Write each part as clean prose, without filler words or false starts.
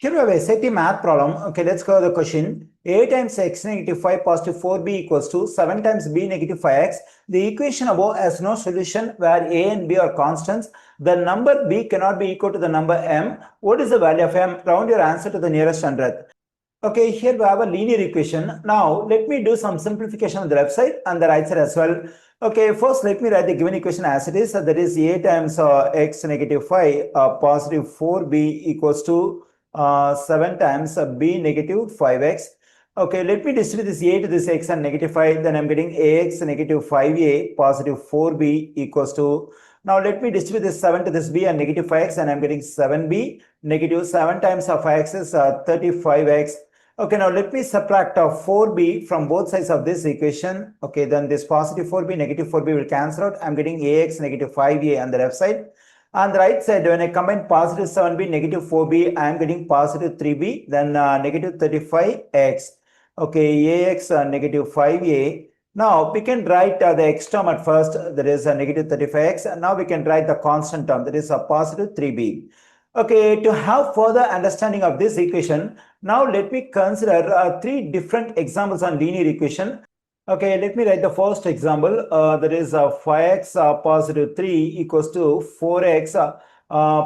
Here we have a SAT math problem. Okay, let's go to the question. A times x negative 5 positive 4b equals to 7 times b negative 5x. The equation above has no solution where a and b are constants. The number b cannot be equal to the number m. What is the value of m? Round your answer to the nearest hundredth. Okay, here we have a linear equation. Now, let me do some simplification on the left side and the right side as well. Okay, first let me write the given equation as it is. That is a times x negative 5 positive 4b equals to 7 times b negative 5x. Okay, let me distribute this a to this x and negative 5. Then I'm getting ax negative 5a positive 4b equals to. Now let me distribute this 7 to this b and negative 5x, and I'm getting 7b negative 7 times of x is 35x. Okay, now let me subtract 4b from both sides of this equation. Okay, then this positive 4b, negative 4b will cancel out. I'm getting ax negative 5a on the left side. On the right side, when I combine positive 7b, negative 4b, I am getting positive 3b, then negative 35x. Okay, ax negative 5a. Now we can write the x term at first, that is negative 35x, and now we can write the constant term, that is a positive 3b. Okay, to have further understanding of this equation, now let me consider three different examples on linear equation. Okay, let me write the first example. That is 5x positive 3 equals to 4x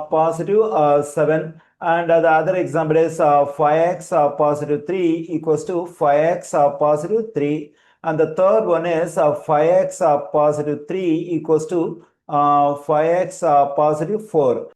positive 7. And the other example is 5x positive 3 equals to 5x positive 3. And the third one is 5x positive 3 equals to 5x positive 4.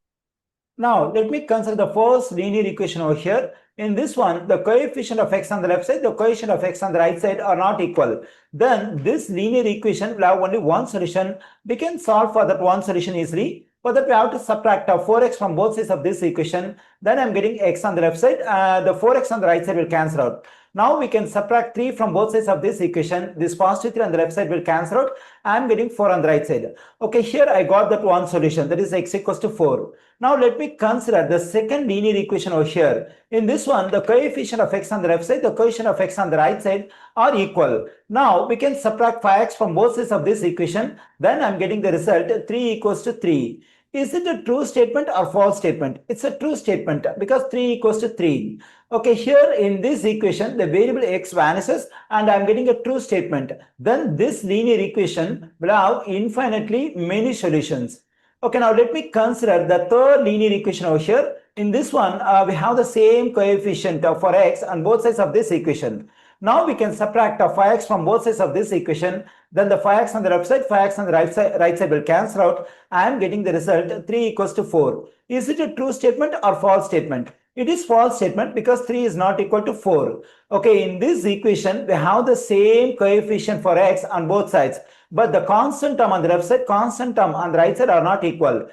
Now, let me consider the first linear equation over here. In this one, the coefficient of x on the left side, the coefficient of x on the right side are not equal. Then this linear equation will have only one solution. We can solve for that one solution easily. For that, we have to subtract 4x from both sides of this equation. Then I'm getting x on the left side. The 4x on the right side will cancel out. Now we can subtract 3 from both sides of this equation. This positive 3 on the left side will cancel out. I'm getting 4 on the right side. Okay, here I got that one solution. That is x equals to 4. Now let me consider the second linear equation over here. In this one, the coefficient of x on the left side, the coefficient of x on the right side are equal. Now we can subtract 5x from both sides of this equation. Then I'm getting the result 3 equals to 3. Is it a true statement or false statement? It's a true statement because 3 equals to 3. Okay, here in this equation, the variable x vanishes and I'm getting a true statement. Then this linear equation will have infinitely many solutions. Okay, now let me consider the third linear equation over here. In this one, we have the same coefficient for x on both sides of this equation. Now we can subtract 5x from both sides of this equation. Then the 5x on the left side, 5x on the right side will cancel out. I am getting the result 3 equals to 4. Is it a true statement or false statement? It is false statement because 3 is not equal to 4. Okay, in this equation, we have the same coefficient for x on both sides. But the constant term on the left side, constant term on the right side are not equal.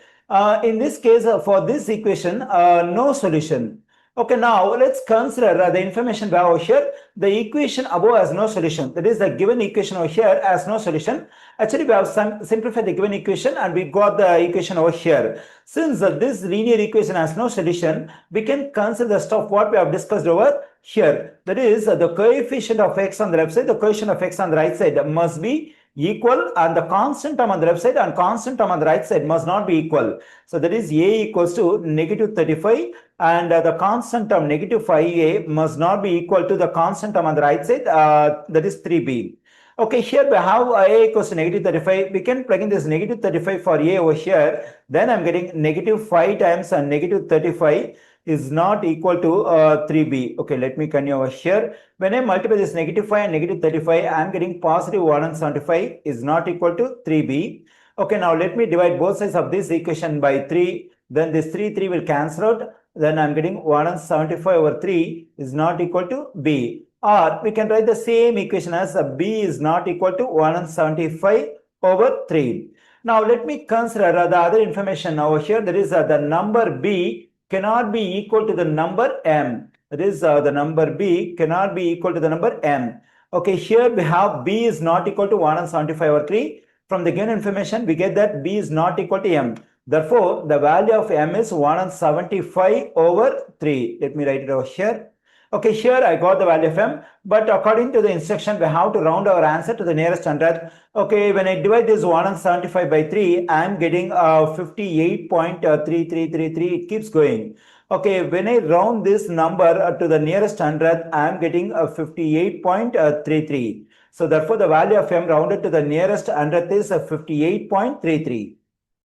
In this case, for this equation, no solution. Okay, now let's consider the information we have over here. The equation above has no solution. That is, the given equation over here has no solution. Actually, we have simplified the given equation and we got the equation over here. Since this linear equation has no solution, we can consider the stuff what we have discussed over here. That is, the coefficient of x on the left side, the coefficient of x on the right side must be equal, and the constant term on the left side and constant term on the right side must not be equal. So that is a equals to negative 35 and the constant term negative 5a must not be equal to the constant term on the right side, that is 3b. Okay, here we have a equals to negative 35. We can plug in this negative 35 for a over here. Then I'm getting negative 5 times negative 35 is not equal to 3b. Okay, let me continue over here. When I multiply this negative 5 and negative 35, I am getting positive 175 is not equal to 3b. Okay, now let me divide both sides of this equation by 3. Then this 3 will cancel out. Then I am getting 175 over 3 is not equal to b. Or we can write the same equation as b is not equal to 175 over 3. Now let me consider the other information over here. There is the number b cannot be equal to the number m. That is, the number b cannot be equal to the number m. Okay, here we have b is not equal to 175 over 3. From the given information, we get that b is not equal to m. Therefore, the value of m is 175 over 3. Let me write it over here. Okay, here I got the value of m, but according to the instruction, we have to round our answer to the nearest hundredth. Okay, when I divide this 175 by 3, I am getting 58.3333. It keeps going. Okay, when I round this number to the nearest hundredth, I am getting a 58.33. So therefore, the value of m rounded to the nearest hundredth is 58.33.